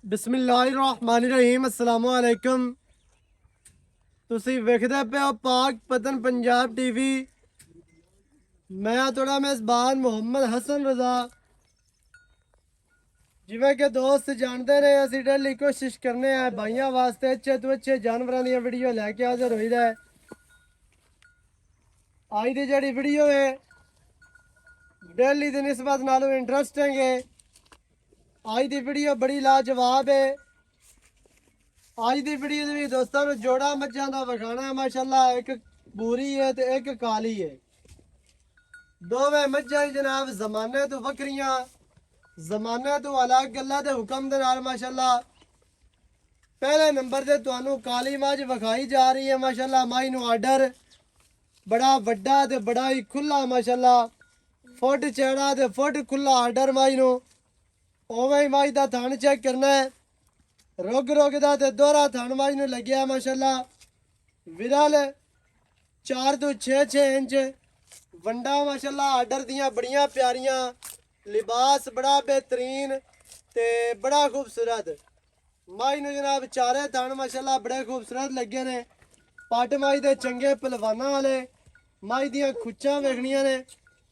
बिस्मिल्लाहिर्रहमानिर्रहीम अस्सलामु अलैकुम। ਤੁਸੀਂ ਵੇਖਦੇ ਪਏ ਹੋ ਪਾਕ ਪਤਨ ਪੰਜਾਬ ਟੀਵੀ। ਮੈਂ ਤੁਹਾਡਾ ਮੇਜ਼ਬਾਨ ਮੁਹੰਮਦ ਹਸਨ ਰਜ਼ਾ। ਜਿਵੇਂ ਕਿ ਦੋਸਤ ਜਾਣਦੇ ਨੇ ਅਸੀਂ ਡੇਲੀ ਕੋਸ਼ਿਸ਼ ਕਰਨੇ ਆ ਭਾਈਆਂ ਵਾਸਤੇ ਅੱਛੇ ਤੋਂ ਅੱਛੇ ਜਾਨਵਰਾਂ ਦੀਆਂ ਵੀਡੀਓ ਲੈ ਕੇ ਹਾਜ਼ਰ ਹੋਈਦਾ ਹੈ। ਅੱਜ ਦੀ ਜਿਹੜੀ ਵੀਡੀਓ ਹੈ डेली की निस्बत नालों इंटरेस्टिंग है। आज की वीडियो बड़ी लाजवाब है। आज की वीडियो भी दोस्तों जोड़ा मच्छा का विखाना है माशाल्लाह। एक बूरी है तो एक काली है। दोवें मच्छा जनाब जमाने तो वक्रियां जमाने तो अलग अल्लाह के हुक्म दे नाल माशाल्लाह। पहले नंबर से तुहानू काली मझ विखाई जा रही है माशाल्लाह। माई नू आर्डर बड़ा वड्डा ते बड़ा ही खुला माशाल्लाह। फुट चौड़ा ते फुट खुला आर्डर माई नो। उवें ही माई दा थन चेक करना है। रुग रुग दा ते दोहरा थन माई नू लग्या माशाल्लाह। विरल 4 तो 6 इंच वंडा माशाल्लाह। आर्डर दियां बड़ियां प्यारियां। लिबास बड़ा बेहतरीन ते बड़ा खूबसूरत माई नू जनाब। चारे थन माशाल्लाह बड़े खूबसूरत लगे ने। पट माई दे चंगे पलवाना वाले। माई दियां खुच्चां वेखनियां ने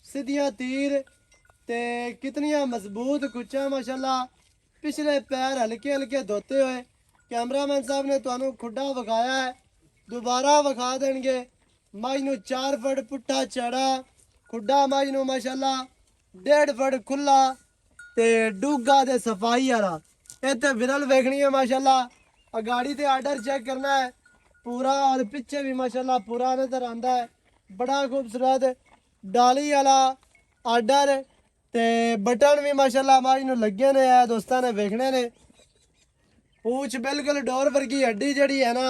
सीधियां तीर ते कितनियां मजबूत खुच्चां माशाल्लाह। पिछले पैर हल्के हल्के धोते हुए कैमरामैन साहब ने तुहानू खुड्डा विखाया है। दोबारा विखा देंगे। माई नू 4 फुट पुट्ठा चढ़ा खुड्डा माई नू माशाल्लाह। 1.5 फुट खुला ते डूगा ते सफाई वाला। इत्थे विरल वेखनी है माशाल्लाह। अगाड़ी ते आर्डर चेक करना है पूरा और पिछे भी माशाल्लाह पूरा नजर आंदा है। बड़ा खूबसूरत डाली वाला आर्डर ते बटन भी माशाल्लाह माई नू लगे ने है दोस्तों ने वेखने ने। पूछ बिल्कुल डोर वर्गी हड्डी जड़ी है ना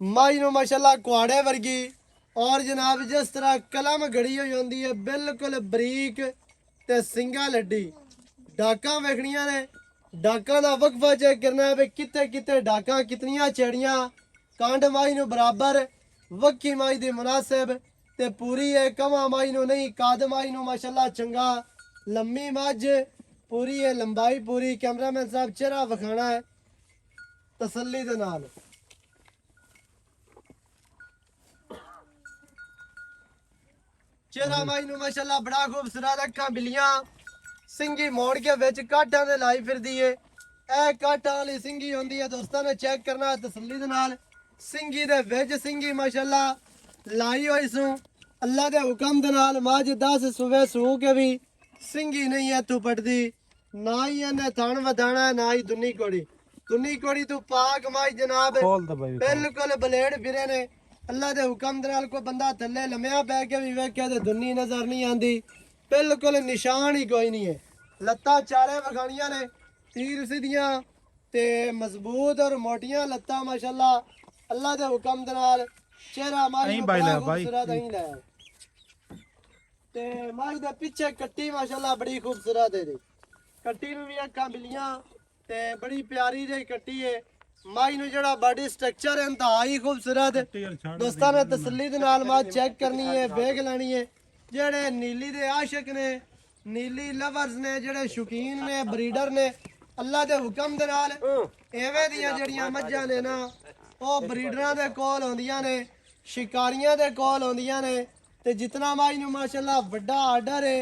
माई नू माशाल्लाह कुआड़े वर्गी। और जनाब जिस तरह कलम गड़ी हुई होंदी है बिल्कुल बरीक ते सिंगा लड्डी। डाकां वेखनियां ने। डाकां दा वक्फा चेक करना है भी कित्थे कित्थे डाकां कितनियां चढ़ियां। कांड माई नू बराबर वक्की माई दी मुनासिब ते पूरी है। कमा माई नू नहीं काद माई नू माशाल्लाह चंगा। लम्मी मझ पूरी है लंबाई पूरी। कैमरामैन साहब चेहरा विखाना है तसल्ली दे नाल। चेहरा माई नू माशाल्लाह बड़ा खूबसूरत। अखां बिलियां सिंगी मोड़ के विच काठां दे लाई फिरदी है। ए काठां वाली सिंगी होंदी है दोस्तों ने चेक करना है तसल्ली दे नाल। सिंगी दे विच सिंगी माशाल्लाह लाई हुई सू अल्लाह के हुक्म दे नाल। मझ 10 सुबह सू के भी सिंगी नहीं है तू पटदी ना ही इन्हें थन वधाना ना ही दुनी कोड़ी। दुनी कोड़ी तू पाक माई जनाब बिल्कुल बलेड फिरे ने। अल्लाह के हुक्म दे नाल कोई बंदा थल्ले लम्या पै के भी वेखे ते दुनी नजर नहीं आंदी। बिल्कुल निशान ही कोई नहीं है। लत्तां चारे वखानियां ने तीर सीधियां ते मजबूत और मोटियां लत्तां माशाल्लाह। अल्लाह के हुक्म दे नाल चेहरा माई बड़ा खूबसूरत अहीं लाया ते माई दे पीछे कट्टी माशाल्लाह बड़ी खूबसूरत है जी। कट्टी नू भी अखां बिलियां ते बड़ी प्यारी जी कट्टी है। माई नू जेड़ा बॉडी स्ट्रक्चर है इंतहाई खूबसूरत। दोस्तां ने तसल्ली दे नाल मां चेक करनी है वेख लैनी है। जेड़े नीली दे आशिक ने नीली लवर्स ने जेड़े शौकीन ने ब्रीडर ने अल्लाह दे हुक्म दे नाल एवें दियां जेड़ियां मज्जां ने ना ओ ब्रीडरां दे कोल होंदियां ने शिकारियां दे कोल होंदियां ने। ते जितना माई नू माशाल्लाह वड्डा आर्डर है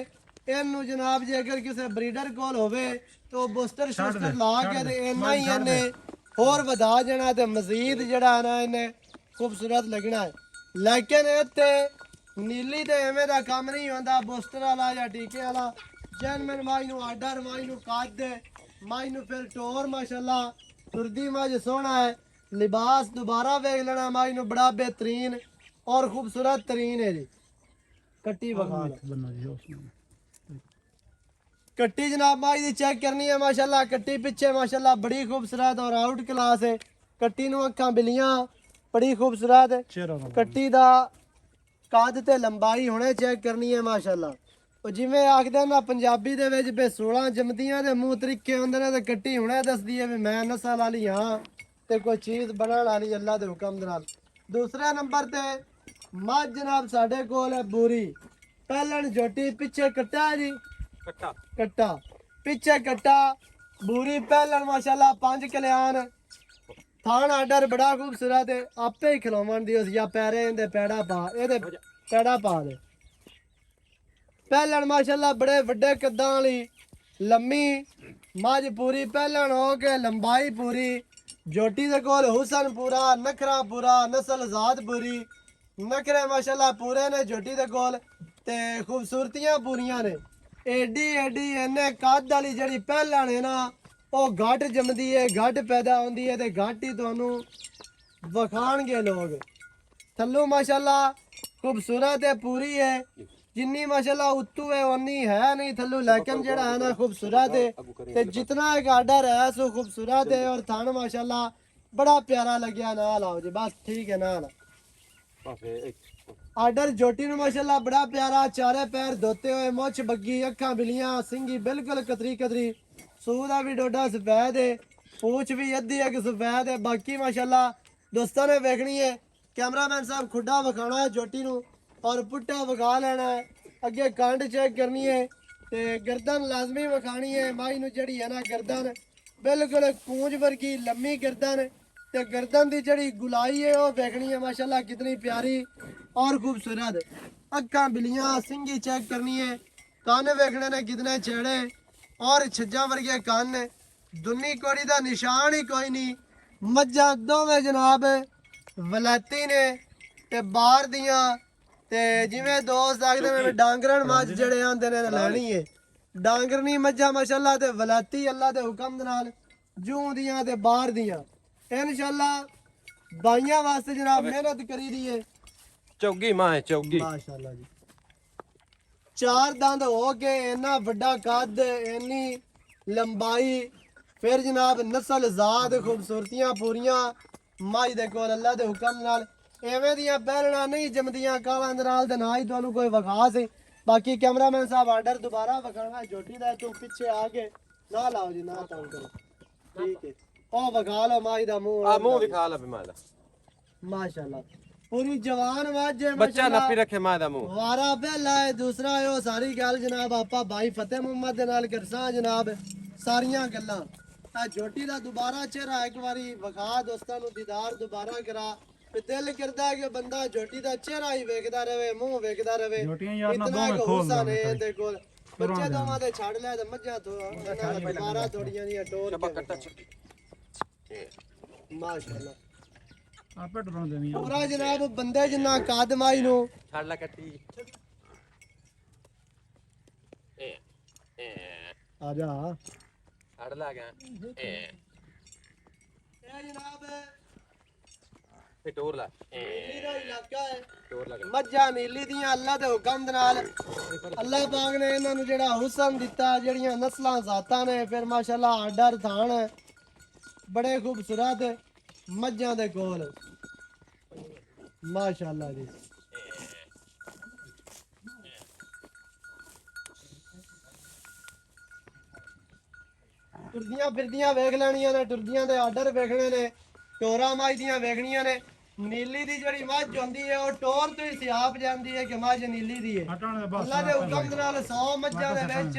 इनू जनाब जे अगर किसी ब्रीडर कोल होवे तो बूस्टर शूस्टर ला के ते इन्ना ही इन्ने होर वधा जाना ते मजीद जेड़ा ना इन्ने खूबसूरत लगना है। लेकिन इत्थे नीली ते एवें दा कम नहीं होंदा बूस्टर वाला या टीके वाला। जैनमन माई नू आर्डर माई नू काट दे माई नू फिर टोर माशाल्लाह तुरदी मझ सोहना है। लिबास दोबारा वेख लेना माई नू बड़ा बेहतरीन और खूबसूरत तरीन है जी। कट्टी कट्टी जनाब माई दी चेक करनी है माशाल्लाह। कट्टी पिछे माशाल्लाह बड़ी खूबसूरत और आउट क्लास है। कट्टी नू अखां बिलियां बड़ी खूबसूरत। कट्टी दा कद ते लंबाई हुणे चेक करनी है माशाल्लाह। जिवें आखदे ना पंजाबी दे विच बे 16 जमदियां दे मूंह तरीके हुंदे ने ते कट्टी हुणे दसदी है भी मैं नस्ल वाली हां ते कोई चीज़ बनने वाली अल्लाह के हुक्म दे नाल। दूसरे नंबर ते मझ जनाब साडे कोल है बूरी। पहलन झोटी पिछे कट्टा है जी कट्टा पिछे कट्टा ਬੂਰੀ ਪਹਿਲਣ ਮਾਸ਼ਾਅੱਲਾ 5 ਕਲਿਆਣ ਥਾਣ ਆਰਡਰ ਬੜਾ ਖੂਬਸੂਰਤ ਹੈ ਆਪੇ ਹੀ ਖਿਲਾਉਣ ਦੀ ਉਸ ਜਾਂ ਪੈਰੇ ਇਹਦੇ ਪੈੜਾ ਪਾ ਇਹਦੇ ਪੈੜਾ ਪਾ ਦੇ ਪਹਿਲਣ ਮਾਸ਼ਾਅੱਲਾ ਬੜੇ ਵੱਡੇ ਕੱਦਾਂ ਵਾਲੀ ਲੰਮੀ ਮੱਝ ਪੂਰੀ ਪਹਿਲਣ ਹੋ ਕੇ ਲੰਬਾਈ ਪੂਰੀ ਜੋਟੀ ਦੇ ਕੋਲ ਹੁਸਨ ਪੂਰਾ ਨਖਰਾ ਪੂਰਾ ਨਸਲ ਜ਼ਾਤ ਪੂਰੀ ਨਖਰੇ ਮਾਸ਼ਾਅੱਲਾ ਪੂਰੇ ਨੇ ਜੋਟੀ ਦੇ ਕੋਲ ਤੇ ਖੂਬਸੂਰਤੀਆਂ ਪੂਰੀਆਂ ਨੇ ਏਡੀ ਇਹਨੇ ਕੱਦ ਵਾਲੀ ਜਿਹੜੀ ਪਹਿਲਣ ਹੈ ਨਾ ਉਹ ਘੱਟ ਜੰਮਦੀ ਹੈ ਘੱਟ ਪੈਦਾ ਹੁੰਦੀ ਹੈ ਤੇ ਘੱਟ ਹੀ ਤੁਹਾਨੂੰ ਵਿਖਾਣਗੇ ਲੋਕ ਥੱਲੋਂ ਮਾਸ਼ਾਅੱਲਾ ਖੂਬਸੂਰਤ ਹੈ ਪੂਰੀ ਹੈ ਜਿੰਨੀ ਮਾਸ਼ਾਅੱਲਾ ਉੱਤੂ ਹੈ ਉਨੀ ਹੈ ਨਹੀਂ ਥੱਲੋਂ ਲੇਕਿਨ ਜਿਹੜਾ ਹੈ ਨਾ ਖੂਬਸੂਰਤ ਹੈ ਤੇ ਜਿतना एक आर्डर है सो खूबसूरत है और थान माशाल्लाह बड़ा प्यारा लग्या ना लाओ जी बस ठीक है ना आर्डर जोटी नु माशाल्लाह बड़ा प्यारा चारे पैर धोते हुए मुछ बग्गी अखा बिलियां सिंगी बिल्कुल कतरी कतरी सूदा भी डोडा सफेद है पूछ भी अद्धी एक सफेद है बाकी माशाल्लाह दोस्तों ने देखनी है कैमरामैन साहब खुडा विखाना है जोटी नु और पुट्टा विखा लेना है अगे कांड चेक करनी है ते गर्दन लाजमी विखानी है माई नु जड़ी है ना गर्दन बिल्कुल पूंछ वर्गी लम्मी गर्दन ते गर्दन दी जड़ी गुलाई है वो देखनी है माशाल्लाह कितनी प्यारी और खूबसूरत अखा बिलियां सिंगी चेक करनी है कान वेखने ने कितने छेड़े और छज्जा वर्गे कान ने दुनी कोड़ी दा निशान ही कोई नहीं मज्जा दोवें जनाब वलैती ने ते बाहर दियां ते जिवें दोस्त आखदे ने डांगरन मੱਝ जड़े आंदे ने लैनी है डांगरनी मज्जा माशाल्लाह ते वलैती अल्लाह दे हुक्म दे नाल जूं दियां ते बाहर दियां इंशाल्लाह बाइयां वास्ते जनाब मेहनत करी दी है चौगी मां है चौगी माशाल्लाह जी चार दंद हो के इन्ना बड़ा कद इन्नी लंबाई फिर जनाब नस्ल ज़ात खूबसूरतियां पूरियां मੱਝ दे कोल अल्लाह दे हुक्म नाल एवें दियां बैलणा नहीं जमदियां कालां दे नाल ते ना ही तुहानू कोई विखा सी बाकी कैमरामैन साहब आर्डर दोबारा विखाना जोटी दा तू पीछे आके ना लाओ जी ना तंग करो ठीक है ओ विखा लो मੱਝ दा मुंह दिखा ला मां दा माशाल्लाह पूरी जवान मੱਝ है बच्चा नपी रखे मां दा मुंह वारा पहला है दूसरा है वो सारी गल जनाब आपा भाई फतेह मुहम्मद दे नाल करसा जनाब सारियां गल्लां आ जोटी दा दोबारा चेहरा एक बारी विखा दोस्तां नु दीदार दोबारा करा ते दिल करदा है कि बंदा जोटी दा चेहरा ही वेखदा रहे मुंह वेखदा रहे इतना खोल दे ते कोल बच्चे दोवां दे छड़ ले ते मੱਝਾਂ दोबारा थोड़ियां दी टोर माशाल्लाह आपे डरन देनी पूरा जनाब बंदे जिन्ना कद माई नु छड़ ला कट्टी आजा छड़ ला गया ए जनाब ए टोर ला नीली दा इलाका है टोर ला मੱਝਾਂ नीली दियां अल्लाह दे हुक्म दे नाल अल्लाह पाक ने इन्हां नु जेड़ा हुसन दिता जेड़ियां नस्लां जातां ने फिर माशाल्लाह आर्डर थान बड़े खूबसूरत मੱਝਾਂ दे कोल माशाल्लाह जी टुरदियां फिरदियां वेख लैनियां ने टुरदियां दे आर्डर वेखने ने टोरा मੱਝ दियां वेखनियां ने नीली दी जड़ी मੱਝ होंदी है वो टोर तो ही सियाप जांदी है कि मੱਝ नीली दी है अल्लाह दे हुक्म दे नाल 100 मੱਝਾਂ दे विच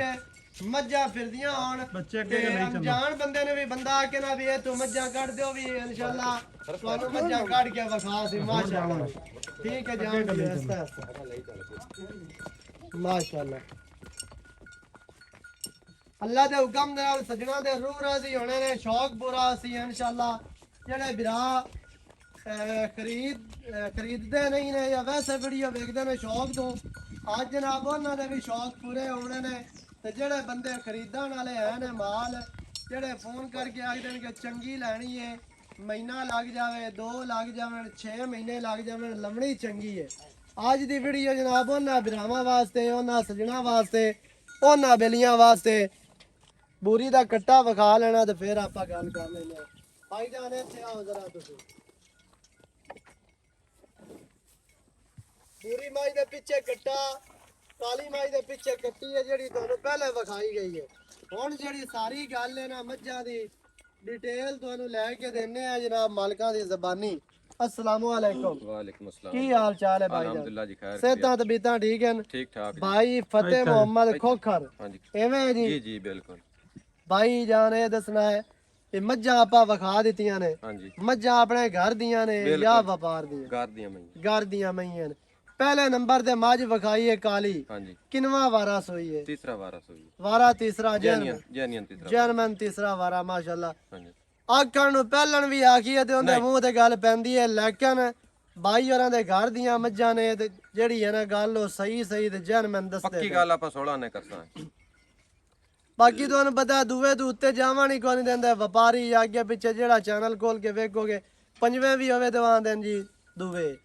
मੱਝਾਂ फिरदियां होण बच्चे ते अनजान बंदे ने भी बंदा आके ना भी तू मੱਝਾਂ कट दियो भी इंशाल्लाह ਤੁਹਾਨੂੰ मੱਝਾਂ कट के विखा सी माशाल्लाह ठीक है जान जी माशाल्लाह अल्लाह दे हुक्म दे नाल सजना दे रूह राजी होने ने शौक पूरा सी इंशाल्लाह जेड़े बिरा खरीदते नहीं ने या वैसे वीडियो देखते ने शौक तो आज जनाब उन्होंने दे भी शौक पूरे होने ने ते जेड़े बंदे खरीदण वाले है ने माल जेड़े फोन करके आखदे कि चंगी लैनी है महीना लग जावे 2 लग जावे 6 महीने लग जावे लमड़ी चंगी है आज दी वीडियो जनाब उन्होंने बिरावां वास्ते उन्होंने सजना वास्ते उन्होंने बेलियां वास्ते बूरी दा कट्टा विखा लेना ते फिर आपां गल कर लेने भाई जान इत्थे आओ जरा तुसीं पूरी मੱਝ दे पिछे कट्टा काली मੱਝ दे पिछे कट्टी है जेड़ी तुहानू पहले विखाई गई है हुण जेड़ी सारी गल है ना मੱਝਾं दी डिटेल तुहानू लैके देने आ जनाब मालकां दी ज़बानी अस्सलाम वालेकुम वालेकुम अस्सलाम की हाल चाल है भाई अल्हम्दुलिल्लाह जी खैर सेहतां तबीयतां ठीक हैं ठीक ठाक भाई फतेह मोहम्मद खोखर हां जी एवें है जी जी जी बिल्कुल ਬਾਈ ਜਾਨ ਇਹ ਦੱਸਣਾ ਹੈ ਇਹ ਮੱਝਾਂ ਆਪਾਂ ਵਿਖਾ ਦਿੱਤੀਆਂ ਨੇ, ਹਾਂਜੀ ਮੱਝਾਂ ਆਪਣੇ ਘਰ ਦੀਆਂ ਨੇ ਜਾਂ ਵਪਾਰ ਦੀਆਂ? ਘਰ ਦੀਆਂ ਮਈਆਂ। ਘਰ ਦੀਆਂ ਮਈਆਂ ਨੇ। ਪਹਿਲੇ ਨੰਬਰ ਤੇ ਮੱਝ ਵਿਖਾਈ ਹੈ ਕਾਲੀ, ਹਾਂਜੀ ਕਿੰਨਵਾ ਵਾਰਾ ਸੋਈ ਹੈ? ਤੀਸਰਾ ਵਾਰਾ ਸੋਈ। ਵਾਰਾ ਤੀਸਰਾ, ਜੈਨੀਅਨ ਤੀਸਰਾ। ਜਰਮਨ ਤੀਸਰਾ ਵਾਰਾ, ਮਾਸ਼ਾਅੱਲਾ। ਹਾਂਜੀ ਆਖਣ ਨੂੰ ਪਹਿਲਣ ਵੀ ਆਖੀ ਹੈ ਤੇ ਉਹਦੇ ਮੂੰਹ ਤੇ ਗੱਲ ਪੈਂਦੀ ਹੈ, ਲੇਕਿਨ ਬਾਈ ਹੋਰਾਂ ਦੇ ਘਰ ਦੀਆਂ ਮੱਝਾਂ ਨੇ ਤੇ ਜਿਹੜੀ ਹੈ ਨਾ ਗੱਲ ਉਹ ਸਹੀ ਤੇ ਜਰਮਨ ਦੱਸਦੇ। ਪੱਕੀ ਗੱਲ ਆਪਾਂ 16 ਨੇ ਕਰਸਾਂ। ਬਾਕੀ ਤੁਹਾਨੂੰ ਪਤਾ ਦੂਏ ਤੋਂ ਉੱਤੇ ਜਾਵਾਂ ਨਹੀਂ ਕੋਈ ਨਹੀਂ ਦਿੰਦਾ ਵਪਾਰੀ, ਅੱਗੇ ਪਿੱਛੇ ਜਿਹੜਾ ਚੈਨਲ ਖੋਲ ਕੇ ਵੇਖੋਗੇ ਪੰਜਵੇਂ ਵੀ ਹੋਵੇ ਦਵਾਂ ਦੇਣ ਜੀ ਦੂਵੇ।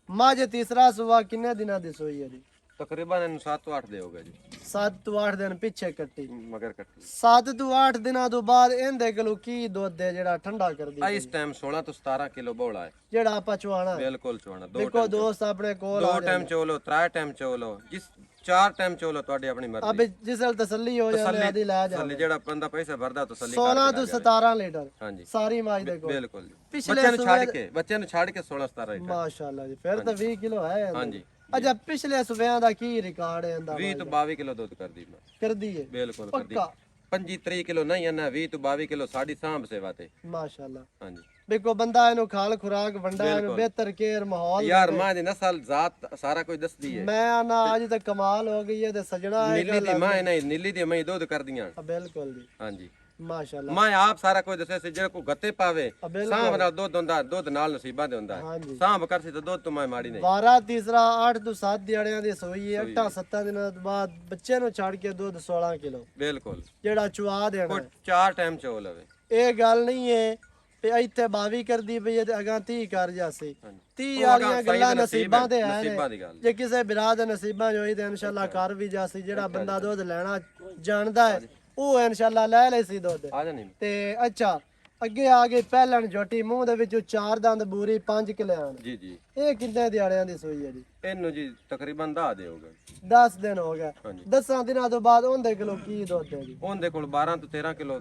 ਮੱਝ ਤੀਸਰਾ ਸੁਆ ਕਿੰਨੇ ਦਿਨਾਂ ਦੀ ਸੋਈ ਹੈ ਜੀ? ਤਕਰੀਬਨ ਇਹਨੂੰ 7 ਤੋਂ 8 ਦੇ ਹੋ ਗਏ ਜੀ। 7 ਤੋਂ 8 ਦਿਨ ਪਿੱਛੇ ਕੱਟੀ। ਮਗਰ ਕੱਟੀ 7 ਤੋਂ 8 ਦਿਨਾਂ ਤੋਂ ਬਾਅਦ ਇਹਦੇ ਕੋਲੋਂ ਕੀ ਦੁੱਧ ਹੈ ਜਿਹੜਾ ਠੰਡਾ ਕਰਦੀ ਆ? ਇਸ ਟਾਈਮ 16 ਤੋਂ 17 ਕਿਲੋ ਬੋਲਾ ਹੈ ਜਿਹੜਾ ਆਪਾਂ ਚਵਾਣਾ? ਬਿਲਕੁਲ ਚਵਾਣਾ। ਦੇਖੋ ਦੋਸਤ ਆਪਣੇ ਕੋਲ ਦੋ ਟਾਈਮ ਚੋਲੋ, 3 ਟਾਈਮ ਚੋਲੋ, ਜਿਸ 4 ਟਾਈਮ ਚੋਲੋ, ਤੁਹਾਡੀ ਆਪਣੀ ਮਰਜ਼ੀ। ਅਬੇ ਜਿਸ ਵੇਲੇ ਤਸੱਲੀ ਹੋ ਜਾਵੇ ਆਦੀ ਲੈ ਜਾ। ਤਸੱਲੀ ਜਿਹੜਾ ਬੰਦਾ ਪੈਸੇ ਭਰਦਾ ਤਸੱਲੀ 16 ਤੋਂ 17 ਲੀਟਰ ਹਾਂਜੀ ਸਾਰੀ ਮਾਝ ਦੇ ਕੋਲ। ਬਿਲਕੁਲ ਜੀ। ਪਿਛਲੇ ਬੱਚਿਆਂ ਨੂੰ ਛੱਡ ਕੇ 16 17 ਲੀਟਰ। ਮਾਸ਼ਾਅੱਲਾ ਜੀ, ਫਿਰ ਤਾਂ 20 ਕਿਲੋ ਹੈ। ਹਾਂਜੀ। ਅੱਛਾ ਪਿਛਲੇ ਸੁਬਿਆਂ ਦਾ ਕੀ ਰਿਕਾਰਡ ਹੈ ਇਹਦਾ? 20 ਤੋਂ 22 ਕਿਲੋ ਦੁੱਧ ਕਰਦੀ ਮੈਂ। ਕਰਦੀ ਹੈ ਬਿਲਕੁਲ ਕਰਦੀ। ਪੱਕਾ 25 30 ਕਿਲੋ ਨਹੀਂ ਨਾ, 20 ਤੋਂ 22 ਕਿਲੋ ਸਾਡੀ ਸਾਂਭ ਸੇਵਾ ਤੇ। ਮਾਸ਼ਾਅੱਲਾ। ਹਾਂਜੀ ਦੇਖੋ ਬੰਦਾ ਇਹਨੂੰ ਖਾਲ ਖੁਰਾਕ ਵੰਡਾ, ਇਹਨੂੰ ਬਿਹਤਰ ਕੇਅਰ ਮਾਹੌਲ। ਯਾਰ ਮਾਂ ਦੀ ਨਸਲ ਜ਼ਾਤ ਸਾਰਾ ਕੁਝ ਦੱਸਦੀ ਹੈ। ਮੈਂ ਨਾ ਅੱਜ ਤੱਕ ਕਮਾਲ ਹੋ ਗਈ ਹੈ ਤੇ ਸਜਣਾ ਹੈ ਨੀਲੀ ਦੀ ਮਾਂ ਨਹੀਂ, ਨੀਲੀ ਦੀ ਮੈਂ ਦੁੱਧ ਕਰਦੀਆਂ। ਬਿਲਕੁਲ ਜੀ ਹਾਂਜੀ ਮਾਸ਼ਾਅੱਲਾ। ਮੈਂ ਆਪ ਸਾਰਾ ਕੁਝ ਦੱਸਿਆ ਸੀ। ਜਿਹੜਾ ਕੋ ਗੱਤੇ ਪਾਵੇ ਸਾਂਭ ਨਾਲ ਦੁੱਧ ਹੁੰਦਾ, ਦੁੱਧ ਨਾਲ ਨਸੀਬਾਂ ਦੇ ਹੁੰਦਾ। ਹਾਂਜੀ ਸਾਂਭ ਕਰਸੀ ਤਾਂ ਦੁੱਧ ਤੋਂ ਮੈਂ ਮਾੜੀ ਨਹੀਂ। ਵਾਰਾ ਤੀਸਰਾ 8 ਤੋਂ 7 ਦਿਹਾੜਿਆਂ ਦੀ ਸੋਈ ਹੈ। 8-7 ਦਿਨਾਂ ਤੋਂ ਬਾਅਦ ਬੱਚੇ ਨੂੰ ਛੱਡ ਕੇ ਦੁੱਧ 16 ਕਿਲੋ ਬਿਲਕੁਲ ਜਿਹੜਾ ਚੁਆ ਦੇਣਾ। 4 ਟਾਈਮ ਚੋ ਲਵੇ। ਇਹ ਗੱਲ ਨਹੀਂ ਹੈ ਤੇ ਇੱਥੇ 22 ਕਰਦੀ ਪਈ ਹੈ ਤੇ ਅਗਾਂ 30 ਕਰ ਜਾਸੀ। 30 ਵਾਲੀਆਂ ਗੱਲਾਂ ਨਸੀਬਾਂ ਤੇ ਹੈ ਨੇ। ਜੇ ਕਿਸੇ ਬਿਰਾਦ ਦੇ ਨਸੀਬਾਂ ਜੋਈ ਤੇ ਇਨਸ਼ਾਅੱਲਾ ਕਰ ਵੀ ਜਾਸੀ। ਜਿਹੜਾ ਬੰਦਾ ਦੁੱਧ ਲੈਣਾ ਜਾਣਦਾ ਹੈ ਉਹ ਇਨਸ਼ਾਅੱਲਾ ਲੈ ਲੈ ਸੀ ਦੁੱਧ। ਆ ਜਾਣੀ ਤੇ ਅੱਛਾ ਅੱਗੇ ਆ ਗਈ ਪਹਿਲਣ ਝੋਟੀ, ਮੂੰਹ ਦੇ ਵਿੱਚੋਂ 4 ਦੰਦ ਬੂਰੀ 5 ਕਿਲਿਆਂ। ਜੀ ਜੀ। ਇਹ ਕਿੰਨੇ ਦਿਹਾੜਿਆਂ ਦੀ ਸੋਈ ਹੈ ਜੀ? ਇਹਨੂੰ ਜੀ ਤਕਰੀਬਨ 10 ਦੇ ਹੋ ਗਏ। 10 ਦਿਨ ਹੋ ਗਏ। ਹਾਂਜੀ 10 ਦਿਨਾਂ ਤੋਂ ਬਾਅਦ ਉਹਦੇ ਕਿਲੋ ਕੀ ਦੁੱਧ ਹੈ ਜੀ? ਉਹਦੇ ਕੋਲ 12 ਤੋਂ 13 ਕਿਲੋ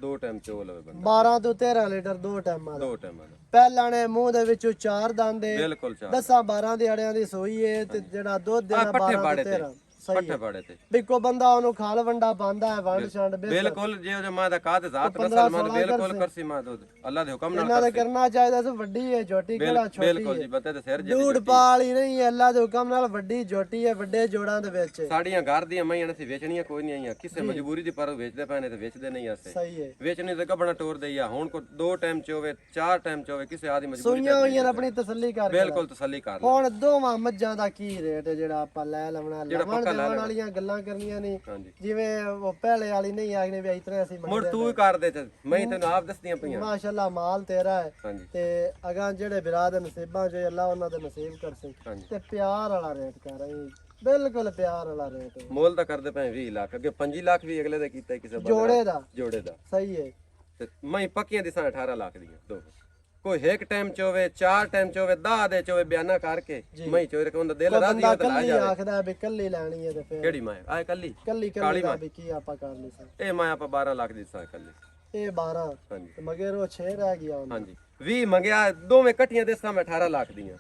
2 ਟਾਈਮ ਚੋ ਲਵੇ ਬੰਦਾ। 12 ਤੋਂ 13 ਲੀਟਰ 2 ਟਾਈਮਾਂ ਦਾ। 2 ਟਾਈਮਾਂ ਦਾ। ਪਹਿਲਾਂ ਨੇ ਮੂੰਹ ਦੇ ਵਿੱਚੋਂ 4 ਦੰਦ ਦੇ ਬਿਲਕੁਲ 4 10-12 ਦਿਹਾੜਿਆਂ ਦੀ ਸੋਈ ਹੈ ਤੇ ਜਿਹੜਾ ਦੁੱਧ ਦੇਣਾ 12 ਤੋਂ 13 ਸਹੀ ਪੱਠੇ ਬਾੜੇ ਤੇ। ਬਿਕੋ ਬੰਦਾ ਉਹਨੂੰ ਖਾਲ ਵੰਡਾ ਪਾਉਂਦਾ ਹੈ ਵੰਡ ਛੰਡ ਬਿਲਕੁਲ ਜੇ ਉਹ ਮਾਂ ਦਾ ਕਾਦ ਜ਼ਾਤ ਨਸਲ ਮਾਂ ਬਿਲਕੁਲ ਕਰਸੀ ਮਾਂ ਦੁੱਧ ਅੱਲਾ ਦੇ ਹੁਕਮ ਨਾਲ ਇਹਨਾਂ ਦਾ ਕਰਨਾ ਚਾਹੀਦਾ ਸੀ। ਵੱਡੀ ਹੈ ਝੋਟੀ ਕਿਹੜਾ ਛੋਟੀ ਬਿਲਕੁਲ ਜੀ। ਬੰਦੇ ਦੇ ਸਿਰ ਦੂੜ ਪਾਲੀ ਨਹੀਂ ਹੈ, ਅੱਲਾ ਦੇ ਹੁਕਮ ਨਾਲ ਵੱਡੀ ਝੋਟੀ ਹੈ ਵੱਡੇ ਜੋੜਾਂ ਦੇ ਵਿੱਚ। ਸਾਡੀਆਂ ਘਰ ਦੀਆਂ ਮਈਆਂ ਅਸੀਂ ਵੇਚਣੀਆਂ ਕੋਈ ਨਹੀਂ ਆਈਆਂ ਕਿਸੇ ਮਜਬੂਰੀ ਦੀ, ਪਰ ਵੇਚਦੇ ਪਏ ਨੇ ਤੇ ਵੇਚਦੇ ਨਹੀਂ ਆਸੇ। ਸਹੀ ਹੈ। ਵੇਚਣੀ ਤੇ ਕੱਪੜਾ ਟੋਰ ਦਈ ਆ। ਹੁਣ ਕੋ 2 ਟਾਈਮ ਚ ਹੋਵੇ 4 ਟਾਈਮ ਚ ਹੋਵੇ ਕਿਸੇ ਆਦੀ ਮਜਬੂਰੀ ਸੁਈਆਂ ਹੋਈਆਂ ਆਪਣੀ ਤਸੱਲੀ ਕਰ। ਬਿਲਕੁਲ ਤਸੱਲੀ ਕਰ ਲੈ। ਹੁਣ ਦੋਵਾਂ ਮੱਝਾਂ ਦਾ ਕੀ ਰੇਟ ਹੈ ਜਿਹੜਾ ਆਪਾਂ ਲੈ ਲਵਣਾ? ਲਵਣ ਦੇਵਣ ਵਾਲੀਆਂ ਗੱਲਾਂ ਕਰਨੀਆਂ ਨਹੀਂ, ਹਾਂਜੀ ਜਿਵੇਂ ਉਹ ਪਹਿਲੇ ਵਾਲੀ ਨਹੀਂ ਆਖਨੇ ਵੀ ਇਤਨੇ ਅਸੀਂ ਮੁੜ ਤੂੰ ਹੀ ਕਰ ਦੇ ਤੇ ਮੈਂ ਤੈਨੂੰ ਆਪ ਦੱਸਦੀਆਂ ਪਈਆਂ। ਮਾਸ਼ਾਅੱਲਾ ਮਾਲ ਤੇਰਾ ਹੈ ਹਾਂਜੀ ਤੇ ਅਗਾਂ ਜਿਹੜੇ ਬਿਰਾ ਦੇ ਨਸੀਬਾਂ ਜੋ ਅੱਲਾ ਉਹਨਾਂ ਦੇ ਨਸੀਬ ਕਰਸੇ। ਹਾਂਜੀ ਤੇ ਪਿਆਰ ਵਾਲਾ ਰੇਟ ਕਰ ਰਹੀ, ਬਿਲਕੁਲ ਪਿਆਰ ਵਾਲਾ ਰੇਟ। ਮੁੱਲ ਤਾਂ ਕਰਦੇ ਪਏ 20 ਲੱਖ, ਅੱਗੇ 25 ਲੱਖ ਵੀ ਅਗਲੇ ਦਾ ਕੀਤਾ ਕਿਸੇ ਬੰਦੇ ਜੋੜੇ ਦਾ। ਜੋੜੇ ਦਾ ਸਹੀ ਹੈ। ਤੇ ਮੈਂ ਪੱਕੀਆਂ ਦਿਸਾਂ 18 ਲੱਖ ਦੀਆਂ ਦੋ। ਕੋਈ ਇੱਕ ਟਾਈਮ ਚ ਹੋਵੇ 4 ਟਾਈਮ ਚ ਹੋਵੇ 10 ਦੇ ਚ ਹੋਵੇ ਬਿਆਨਾ ਕਰਕੇ ਮੈਂ ਚੋਰ ਕੇ ਉਹਦਾ ਦਿਲ ਰਾਜ਼ੀ ਹੋ ਤਾਂ ਲਾ ਕੱਲੀ ਜਾਵੇ। ਆਖਦਾ ਵੀ ਕੱਲੀ ਲੈਣੀ ਹੈ ਤੇ ਫਿਰ ਕਿਹੜੀ ਮਾਂ ਆਏ ਕੱਲੀ ਕੱਲੀ ਦਾ ਵੀ ਕੀ ਆਪਾਂ ਕਰ ਲਈ ਸੀ। ਇਹ ਮਾਂ ਆਪਾਂ 12 ਲੱਖ ਦੀ ਦਿਸਾਂ ਕੱਲੀ। ਇਹ 12 ਹਾਂਜੀ ਤੇ ਮਗਰ ਉਹ 6 ਰਹਿ ਗਿਆ ਉਹਨਾਂ। ਹਾਂਜੀ 20 ਮੰਗਿਆ, ਦੋਵੇਂ ਇਕੱਠੀਆਂ ਦਿਸਾਂ ਮੈਂ 18 ਲੱਖ ਦੀਆਂ।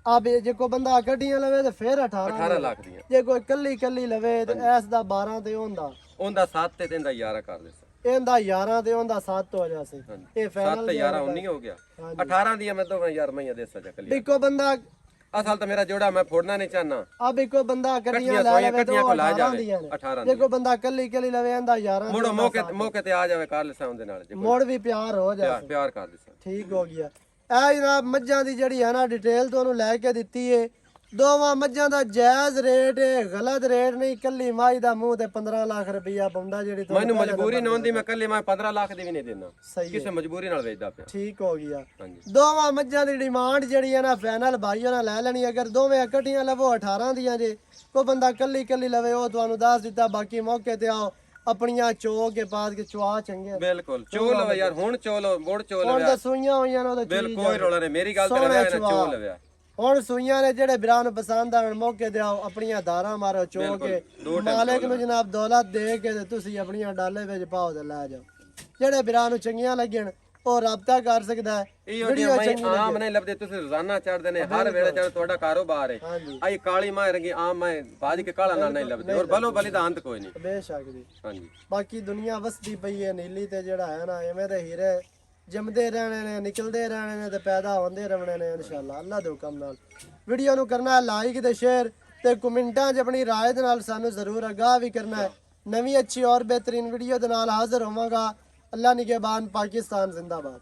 ਆਬੇ ਜੇ ਕੋਈ ਬੰਦਾ ਗੱਡੀਆਂ ਲਵੇ ਤੇ ਫਿਰ 18 ਲੱਖ ਦੀਆਂ। ਜੇ ਕੋਈ ਕੱਲੀ ਲਵੇ ਤੇ ਐਸ ਦਾ 12 ਤੇ ਉਹਦਾ 7 ਤੇ ਤੈਨੂੰ 11 ਕਰ ਦੇ। ਇਹਦਾ 11 ਤੇ ਉਹਦਾ 7 ਹੋ ਜਾਸੀ। ਇਹ ਫਾਈਨਲ 7 11 19 ਹੋ ਗਿਆ। 18 ਦੀਆਂ ਮੈਂ ਦੋਵੇਂ ਯਾਰ ਮੈਂ ਦੇਸਾਂ ਚੱਕਲੀ। ਇੱਕੋ ਬੰਦਾ ਅਸਲ ਤਾਂ ਮੇਰਾ ਜੋੜਾ ਮੈਂ ਫੋੜਨਾ ਨਹੀਂ ਚਾਹਨਾ। ਅਬ ਇੱਕੋ ਬੰਦਾ ਗੱਡੀਆਂ ਲੈ ਲਵੇ ਤੇ 18 ਜੇ ਕੋਈ ਬੰਦਾ ਕੱਲੀ ਲਵੇ ਇਹਦਾ 11 ਮੋੜੋ ਮੌਕੇ ਤੇ ਆ ਜਾਵੇ ਕਰ ਲਿਸਾਂ ਉਹਦੇ ਨਾਲ ਮੋੜ ਵੀ ਪਿਆਰ ਹੋ ਜਾ। ਪਿਆਰ ਕਰ ਦਿਸਾਂ। ਠੀਕ ਹੋ ਗਿਆ। ਇਹ ਜਨਾਬ ਮੱਝਾਂ ਦੀ ਜਿਹੜੀ ਹੈ ਨਾ ਡਿਟੇਲ ਤੁਹਾਨੂੰ ਲੈ ਕੇ ਦਿੱਤੀ ਏ। ਦੋਵਾਂ ਮੱਝਾਂ ਦਾ ਜਾਇਜ਼ ਰੇਟ ਹੈ, ਗਲਤ ਰੇਟ ਨਹੀਂ। ਕੱਲੀ ਮਾਈ ਦਾ ਮੂੰਹ ਤੇ 15 ਲੱਖ ਰੁਪਇਆ ਪਾਉਂਦਾ ਜਿਹੜੀ ਮੈਨੂੰ ਮਜਬੂਰੀ ਨਾ ਹੁੰਦੀ ਮੈਂ ਕੱਲੀ ਮੈਂ 15 ਲੱਖ ਦੀ ਵੀ ਨਹੀਂ ਦੇਣਾ। ਸਹੀ ਕਿਸੇ ਮਜਬੂਰੀ ਨਾਲ ਵੇਚਦਾ ਪਿਆ। ਠੀਕ ਹੋ ਗਿਆ। ਹਾਂਜੀ ਦੋਵਾਂ ਮੱਝਾਂ ਦੀ ਡਿਮਾਂਡ ਜਿਹੜੀ ਹੈ ਨਾ ਫਾਈਨਲ ਭਾਈਓ ਨਾਲ ਲੈ ਲੈਣੀ। ਅਗਰ ਦੋਵੇਂ ਇਕੱਠੀਆਂ ਲਵੋ 18 ਦੀਆਂ ਜੇ, ਕੋਈ ਬੰਦਾ ਕੱਲੀ ਲਵੇ ਉਹ ਤੁਹਾਨੂੰ ਦੱਸ ਦਿੱਤਾ। ਬਾਕੀ ਮੌਕੇ ਤੇ ਆਓ ਆਪਣੀਆਂ ਚੋ ਕੇ ਪਾਸ ਕੇ ਚਵਾ ਚੰਗੇ। ਬਿਲਕੁਲ ਚੋ ਲਓ ਯਾਰ, ਹੁਣ ਚੋ ਲਓ, ਮੁੜ ਚੋ ਲਓ। ਹੁਣ ਤਾਂ ਸੂਈਆਂ ਹੋਈਆਂ ਨੇ ਉਹਦੇ ਬਿਲਕੁਲ ਕੋਈ ਰੋਲਾ ਨਹੀਂ, ਮੇਰੀ ਗੱਲ ਤੇ ਲਵਿਆ ਨਾ ਚੋ ਲਵਿਆ। ਹੁਣ ਸੂਈਆਂ ਨੇ ਜਿਹੜੇ ਬਿਰਾਂ ਨੂੰ ਪਸੰਦ ਆਣ ਮੌਕੇ ਤੇ ਆਓ ਆਪਣੀਆਂ ਧਾਰਾਂ ਮਾਰੋ ਚੋ ਕੇ ਮਾਲਕ ਨੂੰ ਜਨਾਬ ਦੌਲਤ ਦੇ ਕੇ ਤੇ ਤੁਸੀਂ ਆਪਣੀਆਂ ਡਾਲੇ ਵਿੱਚ ਪਾਓ ਤੇ ਲੈ ਜਾਓ। ਜਿਹੜੇ ਬਿਰਾਂ ਨੂੰ ਚੰਗੀਆਂ ਲੱਗਣ ਉਹ ਰਾਬਤਾ ਕਰ ਸਕਦਾ ਹੈ। ਇਹੋ ਜਿਹੇ ਮੈਂ ਆਮ ਨਹੀਂ ਲੱਭਦੇ, ਤੁਸੀਂ ਰੋਜ਼ਾਨਾ ਚੜਦੇ ਨੇ ਹਰ ਵੇਲੇ ਚੜ ਤੁਹਾਡਾ ਕਾਰੋਬਾਰ ਹੈ। ਹਾਂਜੀ ਆਈ ਕਾਲੀ ਮਾਂ ਰੰਗੀ ਆਮ ਮੈਂ ਬਾਜ ਕੇ ਕਾਲਾ ਨਾਲ ਨਹੀਂ ਲੱਭਦੇ, ਔਰ ਬਲੋ ਬਲੀ ਦਾ ਅੰਤ ਕੋਈ ਨਹੀਂ। ਬੇਸ਼ੱਕ ਜੀ। ਹਾਂਜੀ ਬਾਕੀ ਦੁਨੀਆ ਵਸਦੀ ਪਈ ਹੈ ਨੀਲੀ ਤੇ ਜਿਹੜਾ ਹੈ ਨਾ ਐਵੇਂ ਦੇ ਹੀਰੇ ਜੰਮਦੇ ਰਹਿਣੇ ਨੇ, ਨਿਕਲਦੇ ਰਹਿਣੇ ਨੇ ਤੇ ਪੈਦਾ ਹੁੰਦੇ ਰਹਿਣੇ ਨੇ ਇਨਸ਼ਾਅੱਲਾ ਅੱਲਾ ਦੇ ਹੁਕਮ ਨਾਲ। ਵੀਡੀਓ ਨੂੰ ਕਰਨਾ ਲਾਈਕ ਤੇ ਸ਼ੇਅਰ ਤੇ ਕਮੈਂਟਾਂ 'ਚ ਆਪਣੀ ਰਾਏ ਦੇ ਨਾਲ ਸਾਨੂੰ ਜ਼ਰੂਰ ਆਗਾਹ ਵੀ ਕਰਨਾ ਹੈ। ਨਵੀਂ ਅੱਛੀ ਔਰ ਬਿਹਤਰੀਨ ਵੀਡੀਓ ਦੇ ਨਾਲ ਹਾਜ਼ਰ ਹੋਵਾਂਗਾ। ਅੱਲਾ ਨਿਗਹਿਬਾਨ, ਪਾਕਿस्तान जिंदाबाद।